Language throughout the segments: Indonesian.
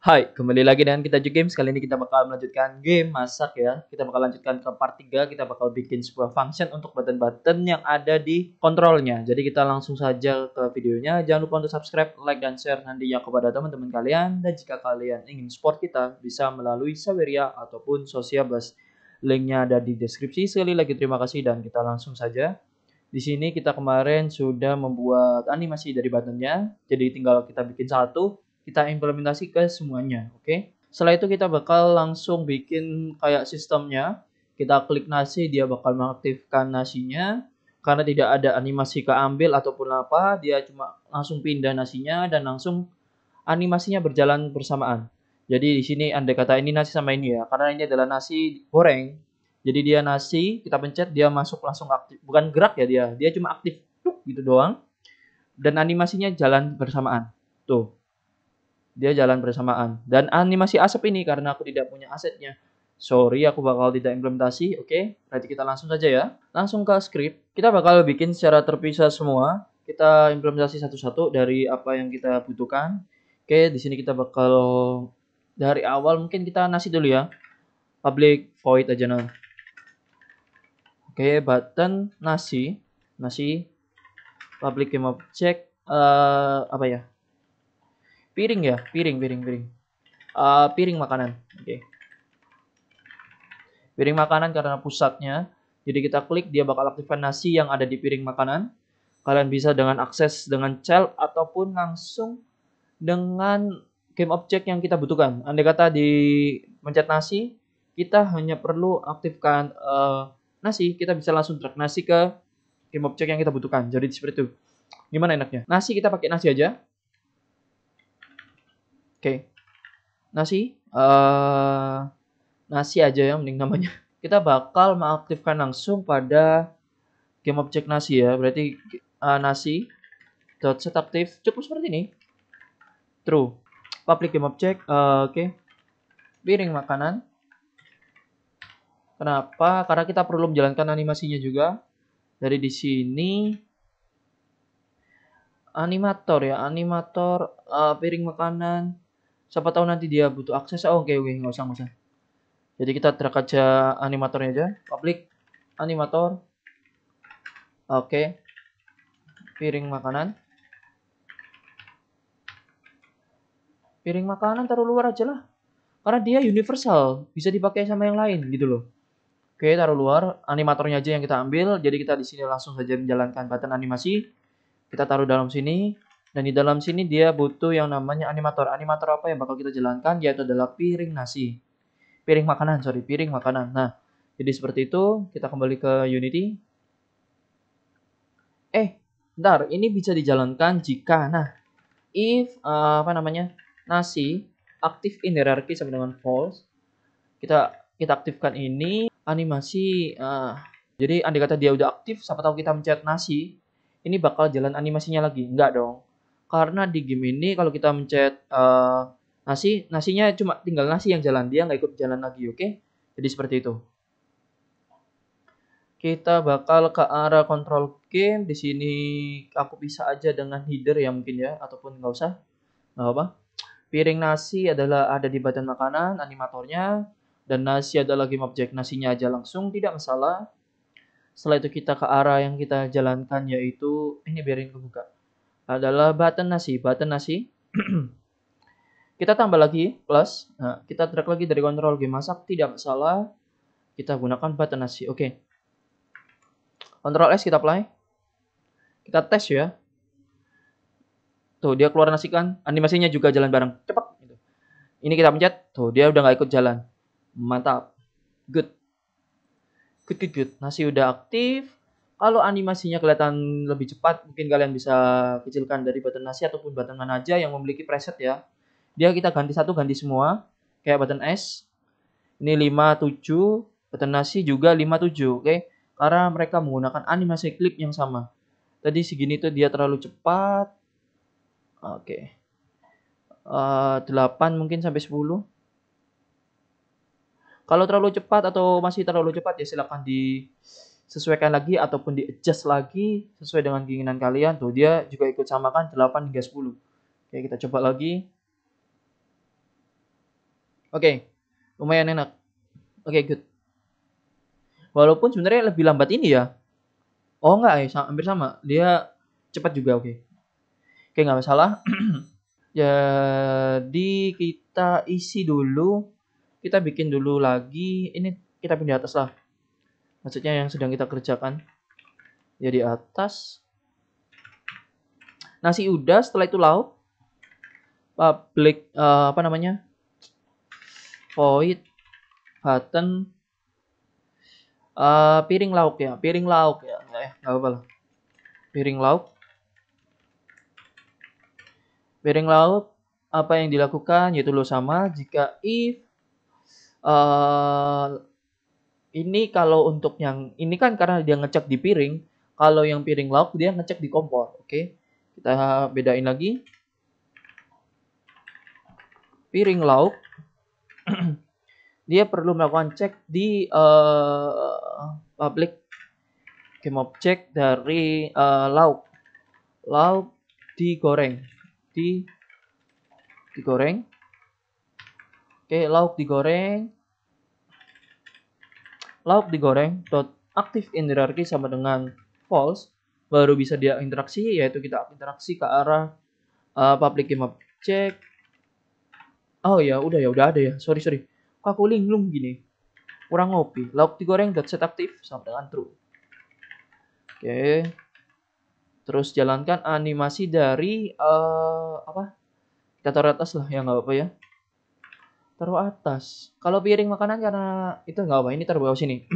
Hai, kembali lagi dengan kita juga Games. Kali ini kita bakal melanjutkan game masak ya. Kita bakal lanjutkan ke part 3. Kita bakal bikin sebuah function untuk button-button yang ada di kontrolnya. Jadi kita langsung saja ke videonya. Jangan lupa untuk subscribe, like, dan share nantinya kepada teman-teman kalian. Dan jika kalian ingin support kita, bisa melalui Saweria ataupun Sosiabus. Linknya ada di deskripsi. Sekali lagi terima kasih dan kita langsung saja. Di sini kita kemarin sudah membuat animasi dari buttonnya. Jadi tinggal kita bikin satu, kita implementasi ke semuanya, oke? Setelah itu kita bakal langsung bikin kayak sistemnya. Kita klik nasi, dia bakal mengaktifkan nasinya. Karena tidak ada animasi keambil ataupun apa, dia cuma langsung pindah nasinya dan langsung animasinya berjalan bersamaan. Jadi di sini andai kata ini nasi sama ini ya, karena ini adalah nasi goreng. Jadi dia nasi, kita pencet dia masuk langsung aktif. Bukan gerak ya dia cuma aktif tuk gitu doang. Dan animasinya jalan bersamaan. Tuh, dia jalan bersamaan. Dan animasi asap ini karena aku tidak punya asetnya. Sorry, aku bakal tidak implementasi. Oke, berarti kita langsung saja ya. Langsung ke script. Kita bakal bikin secara terpisah semua. Kita implementasi satu-satu dari apa yang kita butuhkan. Oke, di sini kita bakal dari awal mungkin kita nasi dulu ya. Public void aja nah. Oke, button nasi, public game object apa ya? Piring ya, piring. Piring makanan. Oke. Piring makanan karena pusatnya. Jadi kita klik dia bakal aktifkan nasi yang ada di piring makanan. Kalian bisa dengan akses dengan child ataupun langsung dengan game object yang kita butuhkan. Andai kata di mencet nasi, kita hanya perlu aktifkan nasi, kita bisa langsung drag nasi ke game object yang kita butuhkan. Jadi seperti itu. Gimana enaknya? Nasi kita pakai nasi aja. Oke. Nasi nasi aja ya mending namanya. Kita bakal mengaktifkan langsung pada game object nasi ya. Berarti nasi dot set aktif cukup seperti ini. True. Public game object. Oke. Piring makanan. Kenapa? Karena kita perlu menjalankan animasinya juga. Dari di sini animator ya, animator piring makanan. Siapa tahu nanti dia butuh akses. Oh, oke, nggak usah. Jadi kita drag aja animatornya aja. Public animator. Oke. Piring makanan. Piring makanan taruh luar aja lah. Karena dia universal, bisa dipakai sama yang lain gitu loh. Oke, taruh luar, animatornya aja yang kita ambil. Jadi kita di sini langsung saja menjalankan button animasi. Kita taruh dalam sini. Dan di dalam sini dia butuh yang namanya animator. Animator apa yang bakal kita jalankan? Yaitu adalah piring nasi. Piring makanan. Nah, jadi seperti itu. Kita kembali ke Unity. Bentar, ini bisa dijalankan jika, if nasi aktif in hierarchy sama dengan false. Kita aktifkan ini animasi. Jadi andai kata dia udah aktif, siapa tahu kita mencet nasi, ini bakal jalan animasinya lagi. Enggak dong. Karena di game ini kalau kita mencet nasinya cuma tinggal nasi yang jalan, dia nggak ikut jalan lagi, oke? Jadi seperti itu. Kita bakal ke arah control game. Di sini aku bisa aja dengan header ya mungkin ya, ataupun nggak usah, nggak apa. Piring nasi adalah ada di button makanan, animatornya, dan nasi adalah game object nasinya aja langsung, tidak masalah. Setelah itu kita ke arah yang kita jalankan yaitu ini biarin kebuka. Adalah button nasi. Kita tambah lagi plus. Nah, kita drag lagi dari kontrol game masak, tidak masalah. Kita gunakan button nasi. Oke. Ctrl S kita apply. Kita tes ya. Tuh dia keluar nasi kan. Animasinya juga jalan bareng. Cepat. Gitu. Ini kita pencet. Tuh dia udah nggak ikut jalan. Mantap. Good. Nasi udah aktif. Kalau animasinya kelihatan lebih cepat, mungkin kalian bisa kecilkan dari button nasi ataupun button mana aja yang memiliki preset ya. Dia kita ganti satu, ganti semua. Kayak button S. Ini 57. Button nasi juga 57. Oke. Karena mereka menggunakan animasi klip yang sama. Tadi segini tuh dia terlalu cepat. Oke. 8 mungkin sampai 10. Kalau terlalu cepat atau masih terlalu cepat ya silakan disesuaikan lagi ataupun di adjust lagi sesuai dengan keinginan kalian. Tuh dia juga ikut samakan 8 hingga 10. Oke, kita coba lagi. Oke, lumayan enak. Oke, good. Walaupun sebenarnya lebih lambat ini ya. Oh enggak ya, hampir sama. Dia cepat juga, oke. Oke, nggak masalah. Jadi kita isi dulu. Kita bikin dulu lagi. Ini kita pindah atas lah. Maksudnya yang sedang kita kerjakan. Ya di atas. Nasi udah, setelah itu lauk. Public apa namanya? Void button piring lauk ya. Piring lauk ya. Nggak apa-apa lah. Piring lauk. Piring lauk apa yang dilakukan yaitu lo sama jika if ini kalau untuk yang ini kan karena dia ngecek di piring, kalau yang piring lauk dia ngecek di kompor. Oke. Kita bedain lagi. Piring lauk dia perlu melakukan cek di public game object dari lauk. Lauk digoreng. Digoreng. Oke, lauk digoreng. Lauk digoreng dot aktif hierarki sama dengan false, baru bisa dia interaksi, yaitu kita interaksi ke arah public game object. Oh ya udah ada ya, sorry kok aku linglung gini, kurang ngopi. Lauk digoreng dot set aktif sama dengan true. Oke, terus jalankan animasi dari apa, kita taruh atas lah ya, nggak apa-apa ya, taruh atas. Kalau piring makanan karena itu nggak apa, ini taruh bawah sini.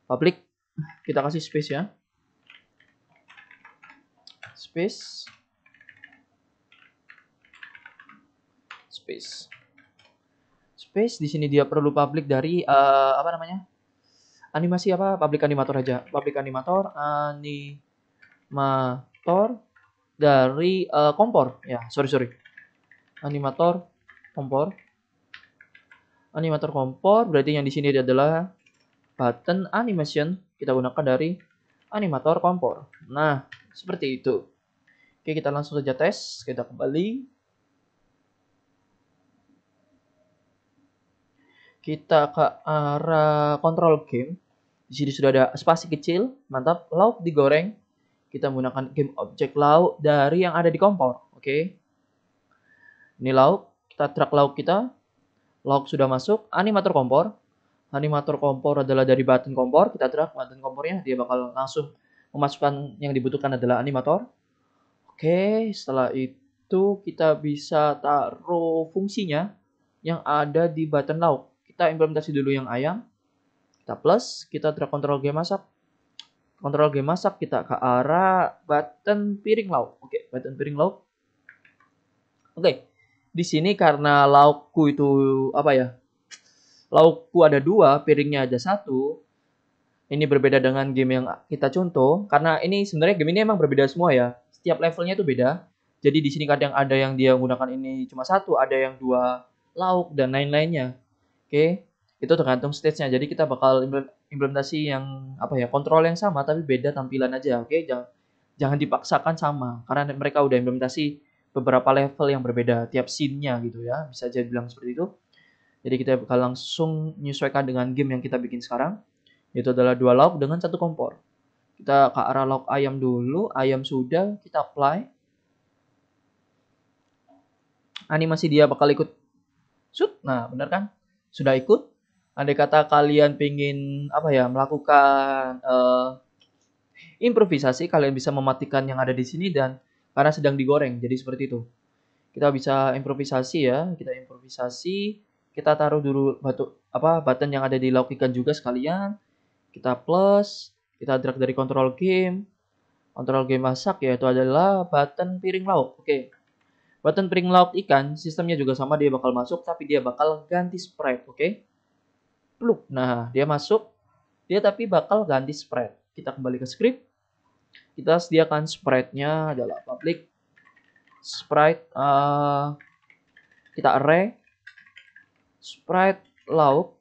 Public kita kasih space ya, space di sini dia perlu public dari apa namanya, animasi apa, public animator aja, public animator dari kompor ya, sorry animator kompor berarti yang di sini adalah button animation, kita gunakan dari animator kompor. Nah seperti itu. Oke, kita langsung saja tes, kita kembali. Kita ke arah control game. Di sini sudah ada spasi kecil, mantap. Lauk digoreng. Kita menggunakan game object lauk dari yang ada di kompor. Oke. Ini lauk, kita drag lauk kita. Lauk sudah masuk, animator kompor. Animator kompor adalah dari button kompor, kita drag button kompornya, dia bakal langsung memasukkan yang dibutuhkan adalah animator. Oke, setelah itu kita bisa taruh fungsinya yang ada di button lauk. Kita implementasi dulu yang ayam. Kita plus, kita drag control G masak. Control G masak kita ke arah button piring lauk. Oke, button piring lauk. Oke. Di sini karena laukku itu apa ya? Laukku ada 2, piringnya ada 1. Ini berbeda dengan game yang kita contoh karena ini sebenarnya game ini emang berbeda semua ya. Setiap levelnya itu beda. Jadi di sini kadang ada yang dia menggunakan ini cuma 1, ada yang 2 lauk dan lain-lainnya. Oke, itu tergantung stage-nya. Jadi kita bakal implementasi yang apa ya, kontrol yang sama tapi beda tampilan aja. Oke, jangan dipaksakan sama karena mereka udah implementasi beberapa level yang berbeda tiap scene-nya gitu ya. Bisa jadi bilang seperti itu. Jadi kita bakal langsung menyesuaikan dengan game yang kita bikin sekarang. Itu adalah 2 lauk dengan 1 kompor. Kita ke arah lauk ayam dulu. Ayam sudah, kita apply. Animasi dia bakal ikut shoot. Nah, benar kan? Sudah ikut. Andai kata kalian pengen apa ya, melakukan improvisasi, kalian bisa mematikan yang ada di sini dan karena sedang digoreng, jadi seperti itu. Kita bisa improvisasi ya, kita taruh dulu button yang ada di lauk ikan juga sekalian. Kita plus, kita drag dari control game masak, yaitu adalah button piring lauk. Oke. Button piring lauk ikan, sistemnya juga sama, dia bakal masuk tapi dia bakal ganti sprite, oke? Pluk. Nah, dia masuk, dia tapi bakal ganti sprite. Kita kembali ke script. Kita sediakan sprite-nya adalah public sprite, kita array sprite lauk.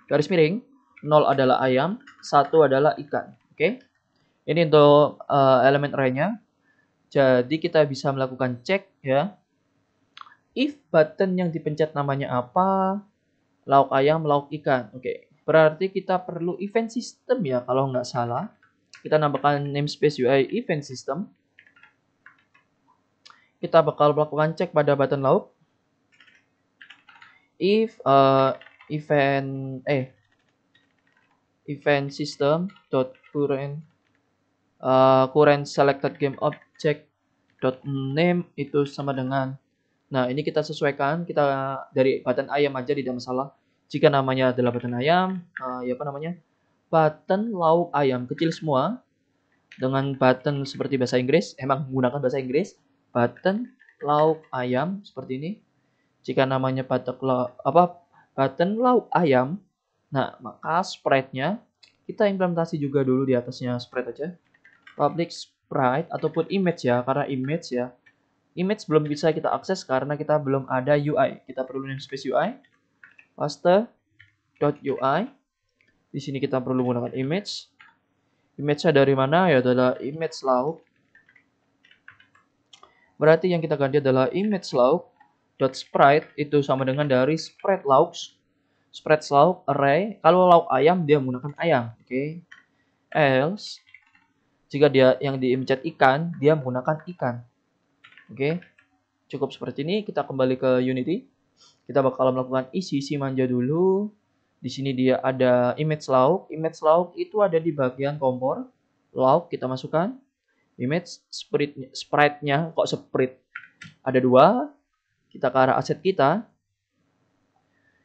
Garis miring, 0 adalah ayam, 1 adalah ikan. Oke. Ini untuk elemen array-nya. Jadi kita bisa melakukan cek ya. If button yang dipencet namanya apa, lauk ayam, lauk ikan. Oke, berarti kita perlu event system ya kalau nggak salah. Kita nambahkan namespace UI event system. Kita bakal melakukan cek pada button lauk. If event system dot current selected game object dot name itu sama dengan, nah ini kita sesuaikan, kita dari button ayam aja tidak masalah. Jika namanya adalah button ayam, ya apa namanya, button lauk ayam kecil semua dengan button seperti bahasa Inggris, emang menggunakan bahasa Inggris, button lauk ayam seperti ini. Jika namanya button lauk ayam, nah maka sprite-nya kita implementasi juga dulu di atasnya sprite aja. Public sprite ataupun image ya, karena image ya. Image belum bisa kita akses karena kita belum ada UI. Kita perlu namespace UI. Paste.ui. Di sini kita perlu menggunakan image. Image-nya dari mana? Ya adalah image lauk. Berarti yang kita ganti adalah image lauk dot sprite itu sama dengan dari sprite lauk. Sprite lauk array. Kalau lauk ayam dia menggunakan ayam, oke. Else jika dia yang diimcet ikan, dia menggunakan ikan. Oke. Cukup seperti ini, kita kembali ke Unity. Kita bakal melakukan isi manja dulu. Di sini dia ada image lauk. Image lauk itu ada di bagian kompor. Lauk kita masukkan. Image sprite-nya kok sprite? Ada 2. Kita ke arah aset kita.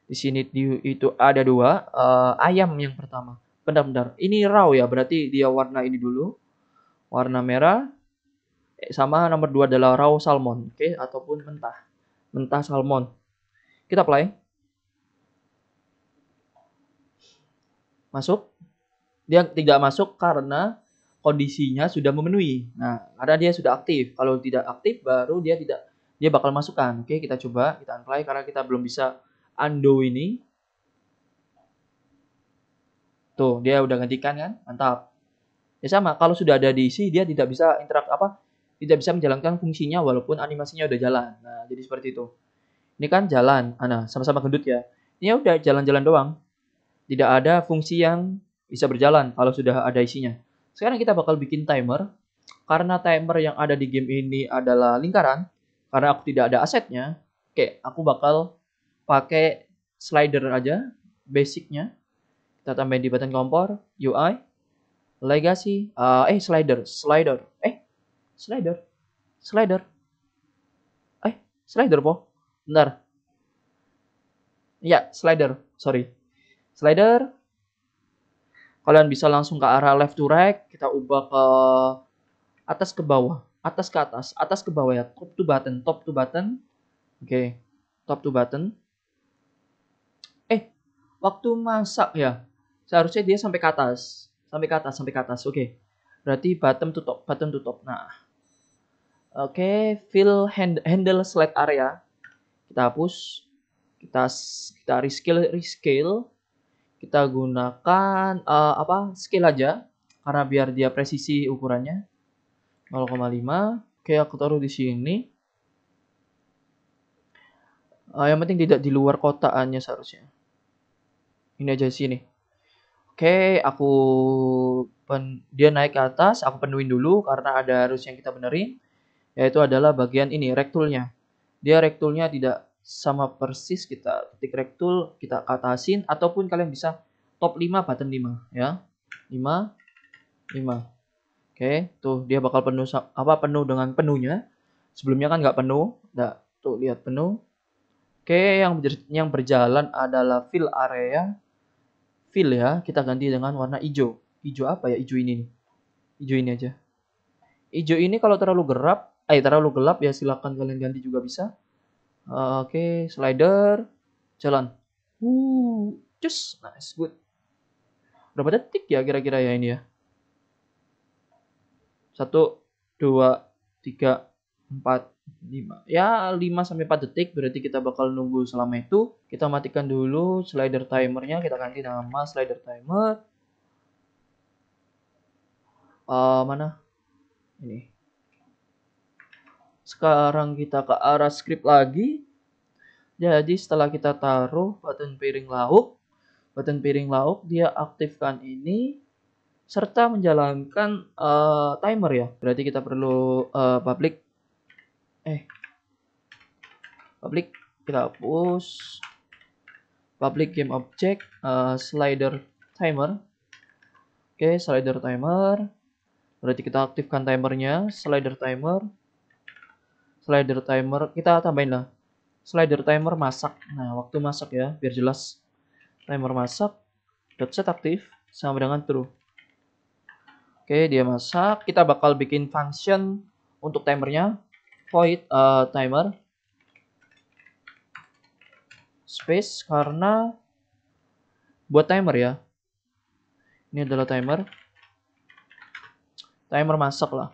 Di sini itu ada 2. Ayam yang pertama. Bentar. Ini raw ya, berarti dia warna ini dulu. Warna merah. Sama nomor 2 adalah raw salmon, oke, ataupun mentah salmon. Kita play. Masuk. Dia tidak masuk karena kondisinya sudah memenuhi. Nah, karena dia sudah aktif. Kalau tidak aktif baru dia bakal masukkan. Oke, kita coba, kita unplay karena kita belum bisa undo ini. Tuh, dia udah gantikan kan? Mantap. Ya sama, kalau sudah ada diisi dia tidak bisa tidak bisa menjalankan fungsinya walaupun animasinya udah jalan. Nah, jadi seperti itu. Ini kan jalan, nah sama-sama gendut ya. Ini udah jalan-jalan doang. Tidak ada fungsi yang bisa berjalan kalau sudah ada isinya. Sekarang kita bakal bikin timer. Karena timer yang ada di game ini adalah lingkaran, karena aku tidak ada asetnya, oke, aku bakal pakai slider aja, basicnya. Kita tambahin di button kompor, UI, legacy, slider, slider po, bentar, ya slider, sorry, slider. Kalian bisa langsung ke arah left to right, kita ubah ke atas ke bawah, atas ke bawah ya, top to button. Oke, top to button. Waktu masak ya, seharusnya dia sampai ke atas. Oke. Berarti bottom to top. Nah, oke, fill handle slide area. Kita hapus. Kita rescale. Kita gunakan scale aja karena biar dia presisi ukurannya 0,5. Oke, aku taruh di sini. Yang penting tidak di luar kotaannya seharusnya. Ini aja sini. Oke, dia naik ke atas, aku penuhin dulu karena ada harus yang kita benerin, yaitu adalah bagian ini rectoolnya. Dia rectoolnya tidak sama persis, kita ketik rectool, kita atasin ataupun kalian bisa top 5 button 5 ya. 5. Oke, tuh dia bakal penuh dengan penuhnya. Sebelumnya kan nggak penuh. Nah, tuh lihat penuh. Oke, yang berjalan adalah fill area. Fill ya, kita ganti dengan warna hijau. Hijau apa ya? Hijau ini nih. Hijau ini aja. Hijau ini kalau terlalu gelap ya silakan kalian ganti juga bisa. Oke, slider jalan. Just nice, good. Berapa detik ya kira-kira ya ini ya? 1 2 3 4 5. Ya 5 sampai 4 detik berarti kita bakal nunggu selama itu. Kita matikan dulu slider timernya, kita ganti nama slider timer. Mana? Ini. Sekarang kita ke arah script lagi. Jadi setelah kita taruh button piring lauk dia aktifkan ini serta menjalankan timer ya. Berarti kita perlu public kita hapus public game object slider timer. Oke, slider timer. Berarti kita aktifkan timernya, slider timer kita tambahin lah slider timer masak. Nah, waktu masak ya, biar jelas. Timer masak dot set aktif sama dengan true. Oke, dia masak. Kita bakal bikin function untuk timernya. Void timer space karena buat timer ya. Ini adalah timer. Timer masak lah.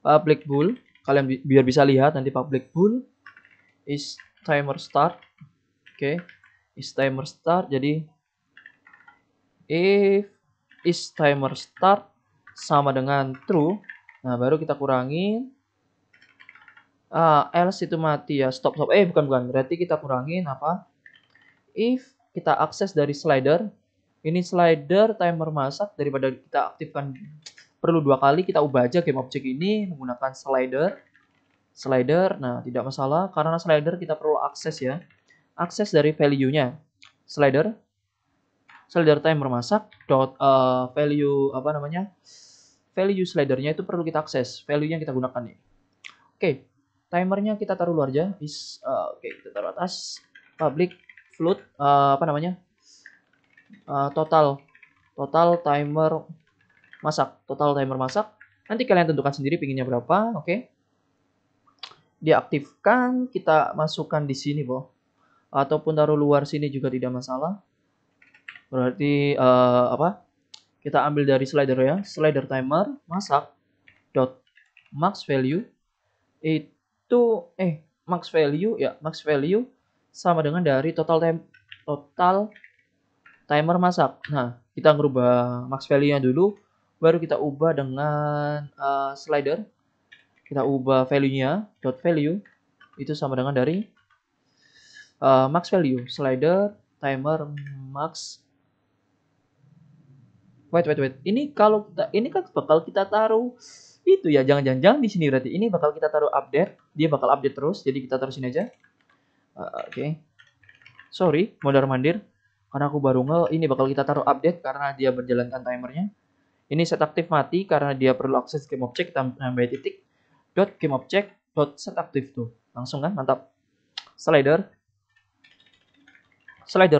Public bool. Kalian biar bisa lihat nanti public bool is timer start. Oke, is timer start. Jadi if is timer start sama dengan true, nah baru kita kurangin. Else itu mati ya, stop. Bukan. Berarti kita kurangin apa? If kita akses dari slider, ini slider timer masak daripada kita aktifkan perlu 2 kali, kita ubah aja game object ini menggunakan slider. Nah, tidak masalah karena slider kita perlu akses ya. Akses dari value-nya. Slider timer masak dot value value slidernya itu perlu kita akses. Value-nya kita gunakan nih. Oke. Timernya kita taruh luar aja. Kita taruh atas public float total timer masak. Nanti kalian tentukan sendiri pinginnya berapa. Oke. Diaktifkan, kita masukkan di sini, ataupun taruh luar sini juga tidak masalah. Berarti kita ambil dari slider ya, slider timer masak dot max value itu max value sama dengan dari total timer masak. Nah, kita ngerubah max value-nya dulu, baru kita ubah dengan slider. Kita ubah value-nya, dot value itu sama dengan dari max value, slider timer max. Wait. Ini kan bakal kita taruh itu ya, jangan di sini berarti. Ini bakal kita taruh update, dia bakal update terus. Jadi kita taruh sini aja. Oke. Sorry, mondar-mandir karena aku baru ini bakal kita taruh update karena dia berjalankan timernya. Ini set aktif mati karena dia perlu akses game object, kita nambah titik dot game object dot set aktif tuh. Langsung kan, mantap. Slider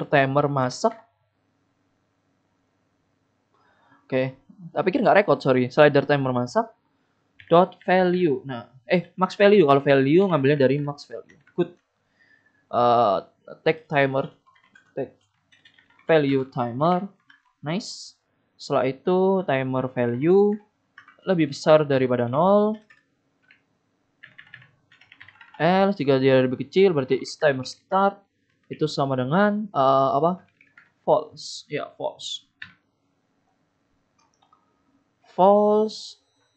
timer masak. Oke, tapi pikir nggak record, sorry. Slider timer masak dot value. Nah, max value. Kalau value ngambilnya dari max value. Good. Take value timer. Nice. Setelah itu timer value lebih besar daripada 0. Else jika dia lebih kecil berarti is timer start itu sama dengan false. Ya, false.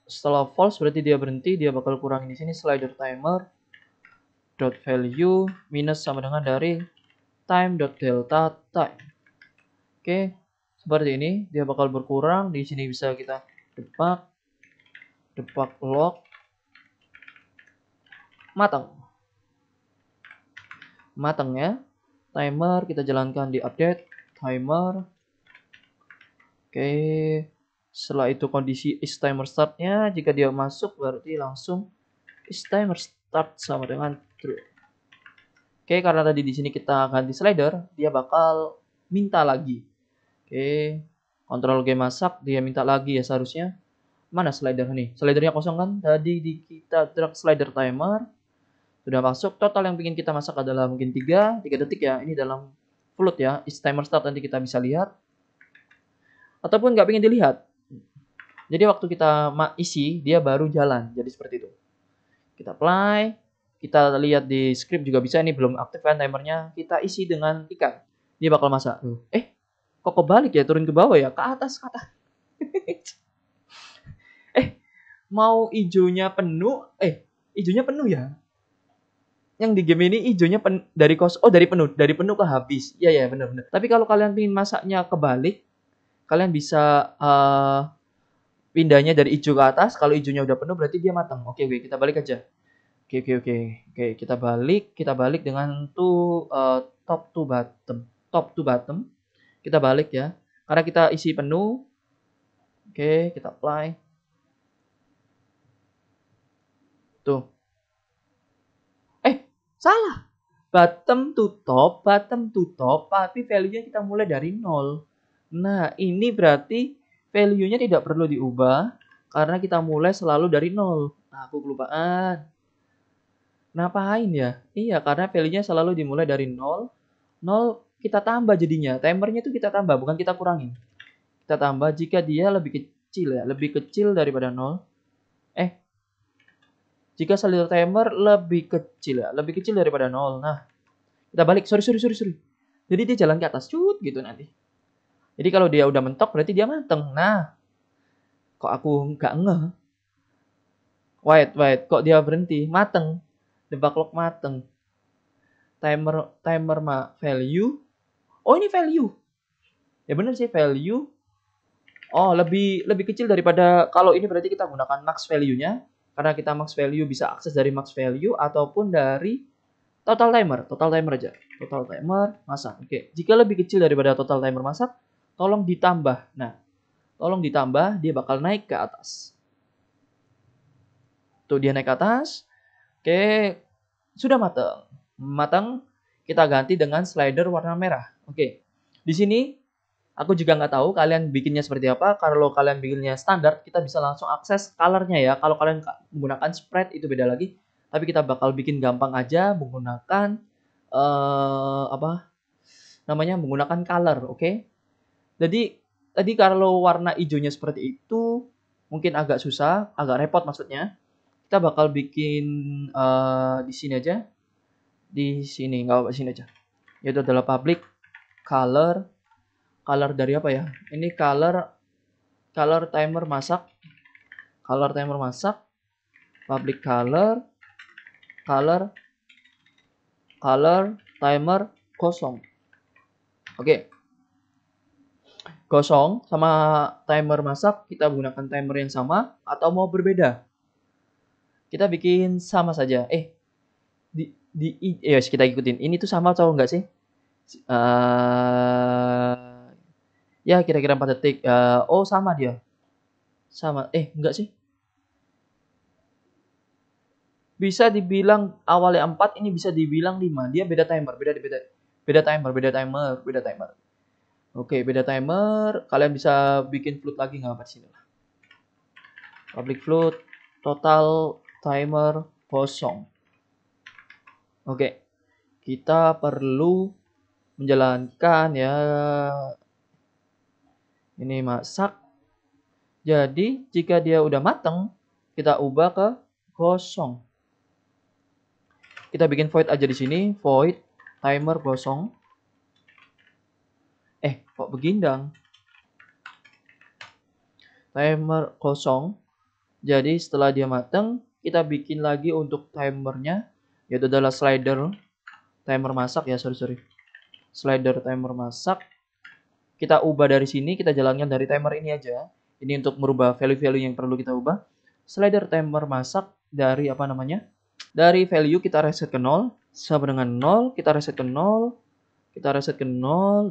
Setelah false berarti dia berhenti, dia bakal kurangin di sini slider timer dot value minus sama dengan dari time dot delta time. Oke, seperti ini dia bakal berkurang. Di sini bisa kita debug log matang ya. Timer kita jalankan di update timer. Oke, setelah itu kondisi is timer startnya, jika dia masuk berarti langsung is timer start sama dengan true. Oke, karena tadi di sini kita ganti slider, dia bakal minta lagi. Oke, kontrol game masak dia minta lagi ya seharusnya. Mana slider nih? Slidernya kosong kan? Tadi kita drag slider timer sudah masuk. Total yang ingin kita masak adalah mungkin 3 detik ya. Ini dalam float ya. Is timer start nanti kita bisa lihat. Ataupun nggak ingin dilihat. Jadi waktu kita isi dia baru jalan. Jadi seperti itu. Kita apply. Kita lihat di script juga bisa. Ini belum aktif kan timernya. Kita isi dengan ikan. Dia bakal masak. Kok kebalik ya? Turun ke bawah ya? Ke atas. Mau hijaunya penuh. Ijonya penuh ya. Yang di game ini ijonya dari dari penuh ke habis. Iya ya, benar-benar. Tapi kalau kalian ingin masaknya kebalik, kalian bisa pindahnya dari hijau ke atas. Kalau hijaunya udah penuh berarti dia matang. Oke, oke, kita balik aja. Oke, oke, oke. Oke, kita balik dengan top to bottom. Top to bottom. Kita balik ya. Karena kita isi penuh. Oke, kita apply. Tuh. Salah. Bottom to top, tapi value-nya kita mulai dari 0. Nah, ini berarti value-nya tidak perlu diubah karena kita mulai selalu dari 0. Nah, aku kelupaan. Ngapain ya? Iya, karena value-nya selalu dimulai dari 0. 0 kita tambah jadinya. Timernya itu kita tambah, bukan kita kurangin. Kita tambah jika dia lebih kecil ya, lebih kecil daripada 0. Jika saldo timer lebih kecil ya, lebih kecil daripada 0. Nah, kita balik. Sorry. Jadi dia jalan ke atas cut gitu nanti. Jadi kalau dia udah mentok berarti dia mateng. Nah, kok aku nggak ngeh? Wait, kok dia berhenti? Mateng. The backlog mateng. Timer value. Oh, ini value. Ya bener sih value. Oh, lebih kecil daripada kalau ini berarti kita gunakan max value-nya. Karena kita max value bisa akses dari max value ataupun dari total timer aja. Total timer masak. Oke, jika lebih kecil daripada total timer masak, tolong ditambah. Nah, tolong ditambah, dia bakal naik ke atas. Tuh dia naik ke atas. Oke, sudah matang. Matang, kita ganti dengan slider warna merah. Oke, di sini aku juga nggak tahu kalian bikinnya seperti apa. Kalau kalian bikinnya standar, kita bisa langsung akses colornya ya. Kalau kalian menggunakan spread itu beda lagi. Tapi kita bakal bikin gampang aja menggunakan menggunakan color, oke? Jadi tadi kalau warna hijaunya seperti itu mungkin agak susah, agak repot maksudnya. Kita bakal bikin di sini aja. Di sini nggak apa sini aja. Yaitu adalah public color. Color dari apa ya? Ini color timer masak. Color timer masak. Public color timer kosong. Oke. Kosong sama timer masak kita gunakan timer yang sama atau mau berbeda. Kita bikin sama saja. Kita ikutin. Ini tuh sama atau enggak sih? Ya kira-kira 4 detik. Sama dia. Sama. Enggak sih. Bisa dibilang awalnya 4, ini bisa dibilang 5. Dia beda timer, beda timer. Oke, beda timer. Kalian bisa bikin float lagi nggak apa di sini lah. Public float total timer kosong. Oke. Kita perlu menjalankan ya. Ini masak. Jadi, jika dia udah matang, kita ubah ke kosong. Kita bikin void aja di sini, void timer kosong. Kok begindang? Timer kosong. Jadi setelah dia matang, kita bikin lagi untuk timernya, yaitu adalah slider timer masak ya, sorry. Slider timer masak. Kita ubah dari sini, kita jalankan dari timer ini aja. Ini untuk merubah value-value yang perlu kita ubah. Slider timer masak dari dari value kita reset ke 0, sama dengan 0, kita reset ke 0,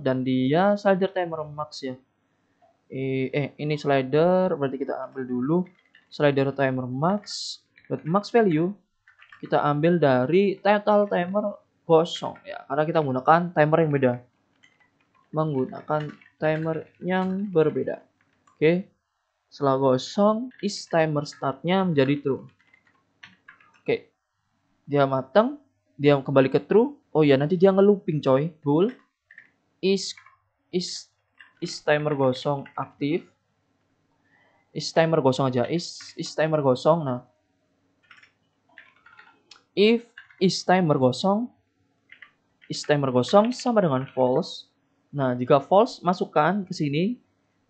dan dia slider timer max ya. Ini slider, berarti kita ambil dulu slider timer max value, kita ambil dari total timer kosong ya, karena kita menggunakan timer yang berbeda. Oke, setelah kosong, is timer startnya menjadi true. Oke, dia matang, dia kembali ke true. Oh ya, nanti dia ngelooping coy. Bool is timer kosong aktif. Is timer kosong aja. Is timer kosong. Nah, if is timer kosong sama dengan false. Nah, jika false masukkan ke sini.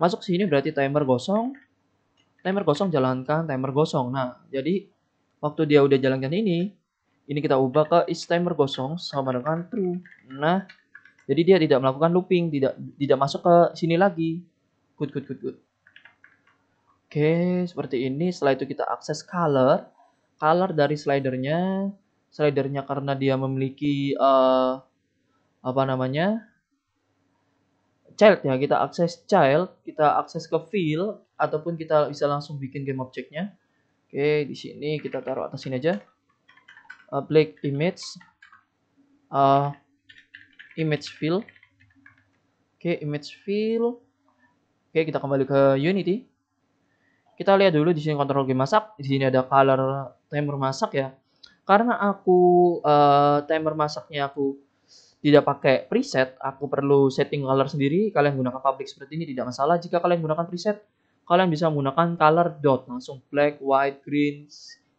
Masuk sini berarti timer kosong. Timer kosong jalankan timer kosong. Nah, jadi waktu dia udah jalankan ini kita ubah ke is timer gosong sama dengan true. Nah, jadi dia tidak melakukan looping, tidak masuk ke sini lagi. Good. Oke, seperti ini. Setelah itu kita akses color. Color dari slidernya karena dia memiliki apa namanya? Child ya, kita akses child, kita akses ke fill ataupun kita bisa langsung bikin game objeknya. Oke, di sini kita taruh atas sini aja. Black image image fill. Oke, image fill. Oke, kita kembali ke Unity. Kita lihat dulu di sini kontrol game masak. Di sini ada color timer masak ya. Karena aku timer masaknya aku tidak pakai preset, aku perlu setting color sendiri. Kalian gunakan public seperti ini tidak masalah. Jika kalian gunakan preset, kalian bisa menggunakan color dot, langsung black, white, green,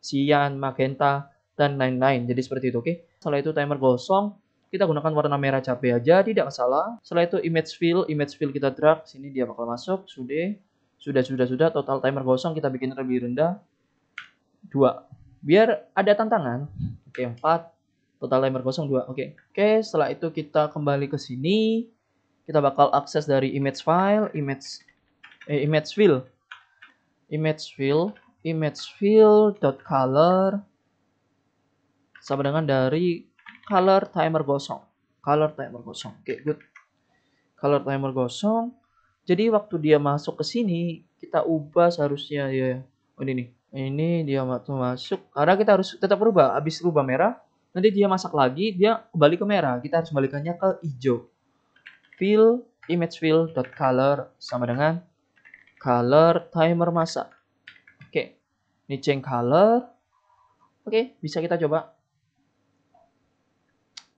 cyan, magenta, dan lain-lain. Jadi seperti itu, oke. Setelah itu timer gosong, kita gunakan warna merah cabai aja, tidak masalah. Setelah itu image fill kita drag, sini dia bakal masuk. Sudah. Total timer gosong kita bikin lebih rendah. 2. Biar ada tantangan. Oke, 4. Total timer gosong 2. Oke, setelah itu kita kembali ke sini. Kita bakal akses dari image file, image fill.color sama dengan dari color timer gosong. Oke, good. Color timer gosong. Jadi waktu dia masuk ke sini, kita ubah seharusnya ya. Oh ini nih. Ini dia waktu masuk. Karena kita harus tetap berubah. Habis rubah merah, nanti dia masak lagi, dia kembali ke merah. Kita harus balikannya ke hijau. Image fill.color sama dengan color timer masak. Oke. Ini change color. Oke, bisa kita coba.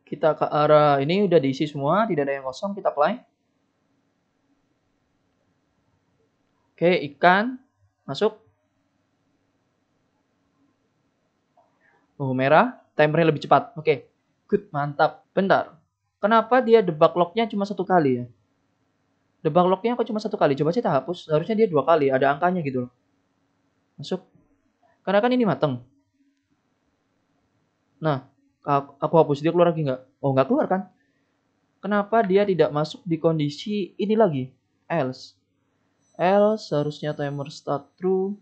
Kita ke arah ini udah diisi semua, tidak ada yang kosong, kita play. Oke, ikan masuk. Oh, merah, timernya lebih cepat. Oke, good, mantap. Bentar, kenapa dia debug lognya cuma 1 kali ya? Debug lognya kok cuma 1 kali? Coba kita hapus, harusnya dia 2 kali, ada angkanya gitu loh. Masuk. Karena kan ini mateng. Nah, aku hapus, dia keluar lagi nggak? Oh, nggak keluar kan? Kenapa dia tidak masuk di kondisi ini lagi? Else harusnya timer start true.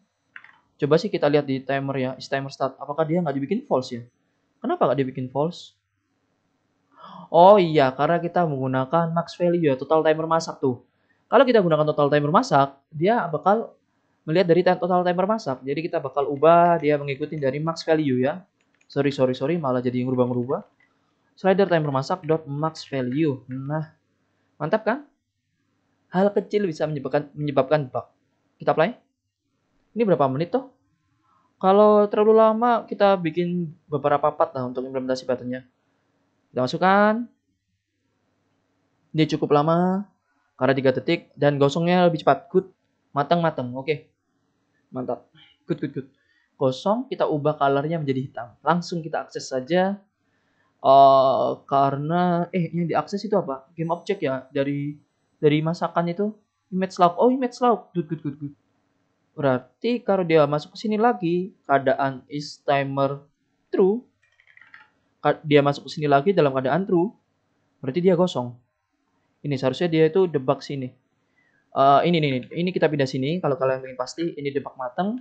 Coba sih kita lihat di timer ya, is timer start. Apakah dia nggak dibikin false ya? Kenapa nggak dibikin false? Oh iya, karena kita menggunakan max value ya, total timer masak tuh. Kalau kita gunakan total timer masak, dia bakal melihat dari total timer masak. Jadi kita bakal ubah dia mengikuti dari max value ya. Sorry, malah jadi ngerubah-ngerubah. Slider timer masak dot max value. Nah, mantap kan? Hal kecil bisa menyebabkan bug. Kita play. Ini berapa menit tuh? Kalau terlalu lama, kita bikin beberapa part lah untuk implementasi buttonnya. Kita masukkan. Dia cukup lama, karena 3 detik, dan gosongnya lebih cepat. Good. Matang. Oke. Mantap. Good. Gosong, kita ubah colornya menjadi hitam. Langsung kita akses saja. Karena, yang diakses itu apa? Game object ya, dari masakan itu. Image log. Oh, image log. Good. Berarti kalau dia masuk ke sini lagi, keadaan is timer true. Dia masuk ke sini lagi dalam keadaan true, berarti dia gosong. Ini seharusnya dia itu debug sini. Ini kita pindah sini. Kalau kalian ingin pasti, ini debug matang.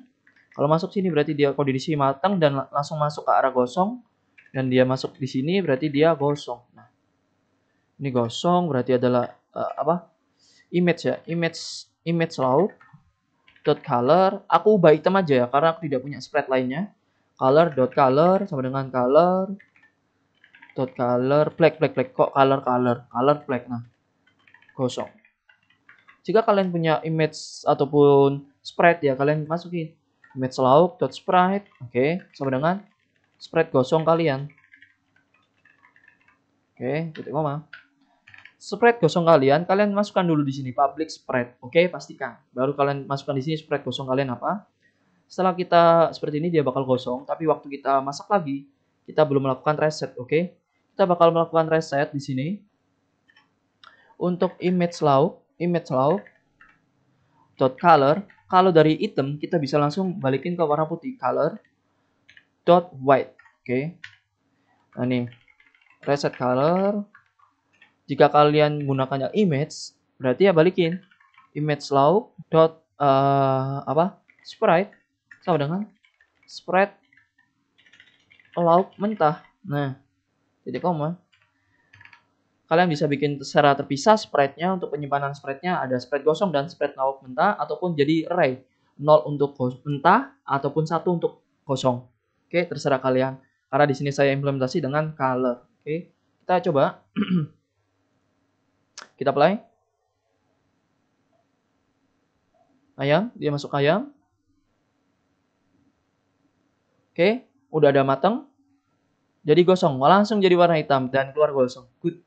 Kalau masuk sini berarti dia kondisi matang dan langsung masuk ke arah gosong. Dan dia masuk di sini berarti dia gosong. Nah, ini gosong berarti adalah image ya, image laut dot color. Aku ubah hitam aja ya karena aku tidak punya spread lainnya. Color sama dengan color dot color black. Kok color black. Nah, gosong. Jika kalian punya image ataupun sprite ya, kalian masukin image lauk dot sprite. Oke, sama dengan sprite gosong kalian. Oke, titik koma. Sprite gosong kalian masukkan dulu di sini public sprite. Oke, pastikan. Baru kalian masukkan di sini sprite gosong kalian apa. Setelah kita seperti ini dia bakal gosong, tapi waktu kita masak lagi, kita belum melakukan reset, oke? Kita bakal melakukan reset di sini. Untuk image lauk dot color, kalau dari item kita bisa langsung balikin ke warna putih color dot white. Oke. Nah ini reset color. Jika kalian gunakannya image, berarti ya balikin image lauk dot sprite sama dengan sprite lauk mentah. Nah, titik koma. Kalian bisa bikin secara terpisah sprite-nya. Untuk penyimpanan sprite-nya ada sprite gosong dan sprite lauk mentah, ataupun jadi array 0 untuk mentah ataupun 1 untuk kosong. Oke, terserah kalian. Karena di sini saya implementasi dengan color. Oke, kita coba. Kita play. Ayam, dia masuk ayam. Oke, udah ada matang. Jadi gosong, langsung jadi warna hitam dan keluar gosong. Good.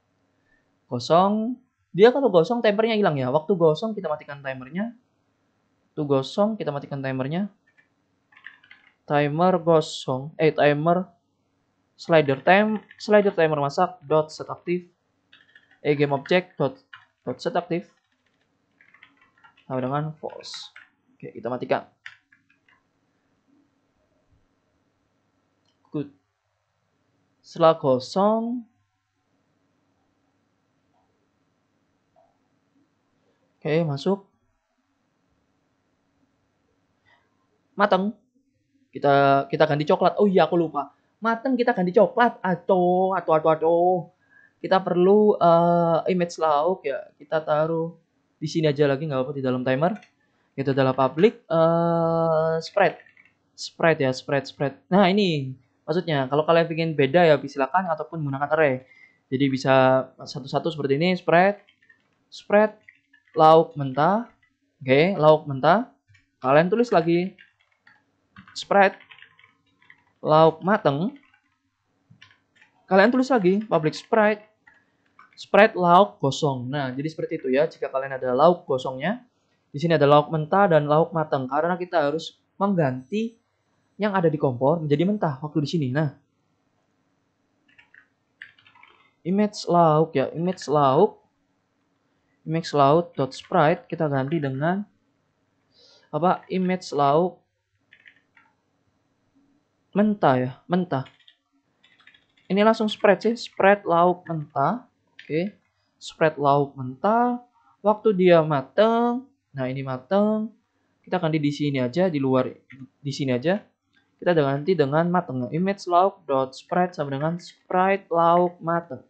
Gosong, dia kalau gosong timernya hilang ya. Waktu gosong kita matikan timernya. Waktu gosong kita matikan timernya. Timer gosong, timer slider timer masak dot set aktif. Game object dot set aktif sama dengan false. Oke, kita matikan. Good. Setelah gosong, oke, masuk. Mateng. Kita ganti coklat. Oh iya, aku lupa. Mateng kita ganti coklat. Aduh. Kita perlu image lauk ya. Kita taruh di sini aja lagi, nggak apa-apa, di dalam timer. Itu adalah public sprite ya, sprite. Nah, ini maksudnya kalau kalian ingin beda ya silakan, ataupun menggunakan array. Jadi bisa satu-satu seperti ini, sprite lauk mentah. Oke, lauk mentah. Kalian tulis lagi sprite lauk mateng. Kalian tulis lagi public sprite lauk gosong. Nah, jadi seperti itu ya. Jika kalian ada lauk gosongnya, di sini ada lauk mentah dan lauk matang, karena kita harus mengganti yang ada di kompor menjadi mentah waktu di sini. Nah, image lauk ya, image lauk dot sprite kita ganti dengan image lauk mentah ya, mentah. Ini langsung sprite sih, sprite lauk mentah. Oke, sprite lauk mentah. Waktu dia mateng, nah ini mateng. Kita ganti di sini aja, di luar di sini aja. Kita ganti dengan mateng. Image lauk dot sprite sama dengan sprite lauk mateng.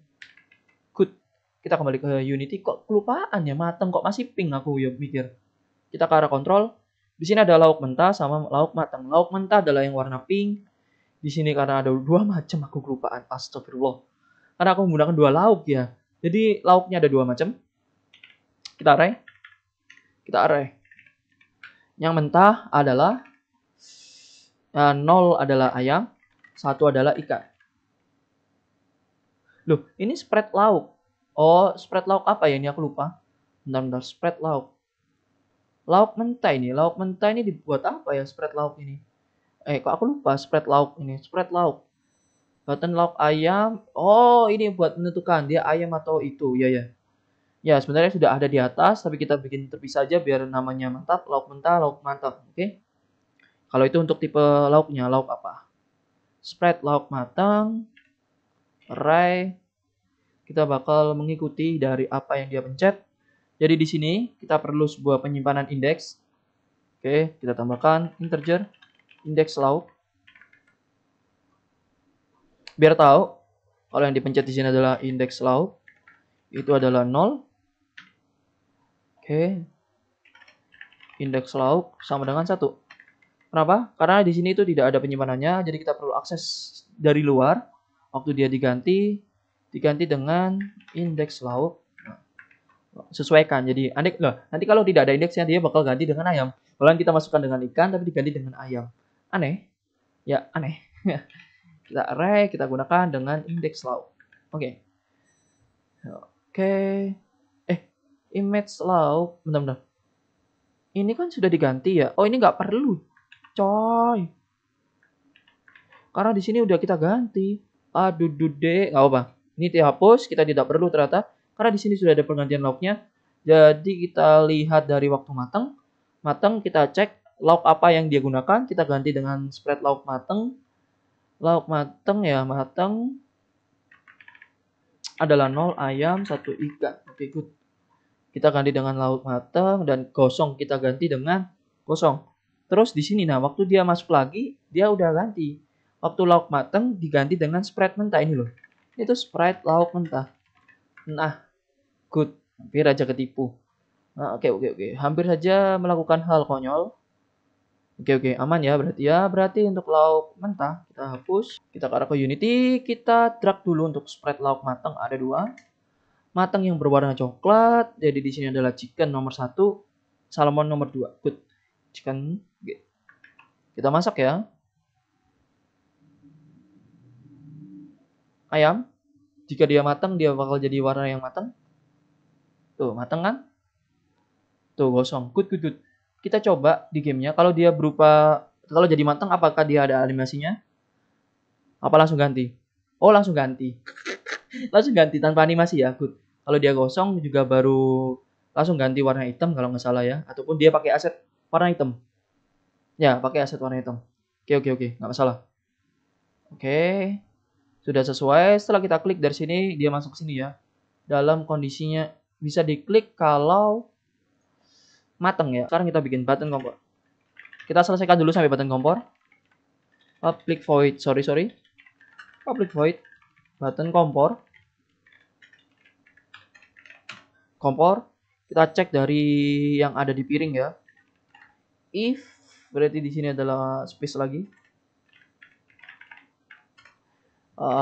Good. Kita kembali ke Unity. Kok kelupaan ya mateng? Kok masih pink aku ya mikir. Kita ke arah kontrol. Di sini ada lauk mentah sama lauk mateng. Lauk mentah adalah yang warna pink. Di sini karena ada dua macam, aku kelupaan. Astagfirullah. Karena aku menggunakan dua lauk ya. Jadi lauknya ada dua macam. Kita array. Yang mentah adalah 0 adalah ayam, 1 adalah ikan. Loh, ini spread lauk. Oh, spread lauk apa ya? Ini aku lupa. Bentar, spread lauk. Lauk mentah ini. Lauk mentah ini dibuat apa ya spread lauk ini? Kok aku lupa spread lauk ini. Spread lauk. Button lauk ayam. Oh, ini buat menentukan dia ayam atau itu. Ya. Ya, sebenarnya sudah ada di atas, tapi kita bikin terpisah aja biar namanya mantap. Lauk mentah, lauk mantap. Oke. Kalau itu untuk tipe lauknya, lauk apa? Spread lauk matang. Array. Kita bakal mengikuti dari apa yang dia pencet. Jadi di sini kita perlu sebuah penyimpanan indeks. Oke, kita tambahkan integer indeks lauk. Biar tahu kalau yang dipencet di sini adalah indeks lauk, itu adalah 0. Oke. Indeks lauk sama dengan 1. Kenapa? Karena di sini itu tidak ada penyimpanannya, jadi kita perlu akses dari luar. Waktu dia diganti dengan indeks lauk. Sesuaikan. Jadi nanti kalau tidak ada indeksnya dia bakal ganti dengan ayam. Kalau kita masukkan dengan ikan tapi diganti dengan ayam. Aneh. Ya, aneh. Kita array, kita gunakan dengan indeks lauk. Oke. Image lauk. Bentar. Ini kan sudah diganti ya. Oh, ini nggak perlu. Coy. Karena di sini udah kita ganti. Aduh, deh. Nggak apa. Ini dihapus. Kita tidak perlu ternyata. Karena di sini sudah ada pergantian lauknya. Jadi kita lihat dari waktu matang. Matang kita cek lauk apa yang dia gunakan. Kita ganti dengan spread lauk matang. Lauk mateng ya, mateng adalah 0 ayam, 1 ikan. Oke, good. Kita ganti dengan lauk mateng dan gosong kita ganti dengan kosong. Terus di sini nah, waktu dia masuk lagi, dia udah ganti. Waktu lauk mateng diganti dengan Sprite mentah ini loh. Itu Sprite lauk mentah. Nah, good. Hampir aja ketipu. Nah, oke. Hampir saja melakukan hal konyol. Oke, aman ya berarti ya. Berarti untuk lauk mentah kita hapus. Kita ke arah ke Unity, kita drag dulu untuk Sprite lauk matang ada 2. Matang yang berwarna coklat. Jadi di sini adalah chicken nomor 1, salmon nomor 2. Good. Chicken. Kita masak ya. Ayam. Jika dia matang, dia bakal jadi warna yang matang. Tuh, matang kan? Tuh, gosong. Good. Kita coba di gamenya. Kalau dia berupa, kalau jadi matang, apakah dia ada animasinya? Apa langsung ganti? Oh, langsung ganti. Langsung ganti tanpa animasi ya. Good. Kalau dia gosong juga baru langsung ganti warna hitam kalau nggak salah ya. Ataupun dia pakai aset warna hitam. Ya, pakai aset warna hitam. Oke. Nggak masalah. Oke. Sudah sesuai. Setelah kita klik dari sini, dia masuk ke sini ya. Dalam kondisinya bisa diklik kalau mateng ya. Sekarang kita bikin button kompor. Kita selesaikan dulu sampai button kompor. Public void. Sorry. Public void. Button kompor. Kita cek dari yang ada di piring ya. If berarti di sini adalah space lagi.